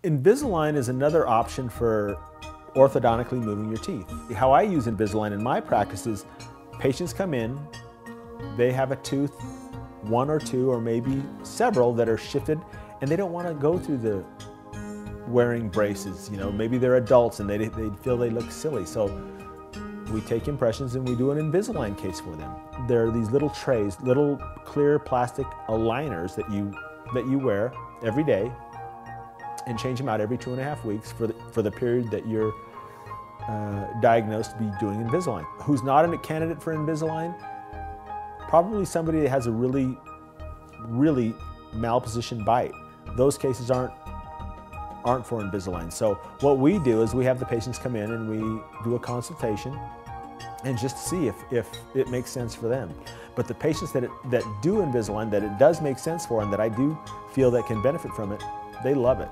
Invisalign is another option for orthodontically moving your teeth. How I use Invisalign in my practice is patients come in, they have a tooth, one or two or maybe several that are shifted, and they don't want to go through the wearing braces. You know, maybe they're adults and they feel they look silly. So we take impressions and we do an Invisalign case for them. There are these little trays, little clear plastic aligners that you wear every day and change them out every 2.5 weeks for the period that you're diagnosed to be doing Invisalign. Who's not a candidate for Invisalign? Probably somebody that has a really malpositioned bite. Those cases aren't for Invisalign. So what we do is we have the patients come in and we do a consultation and just see if it makes sense for them. But the patients that do Invisalign, that it does make sense for and that I do feel that can benefit from it, they love it.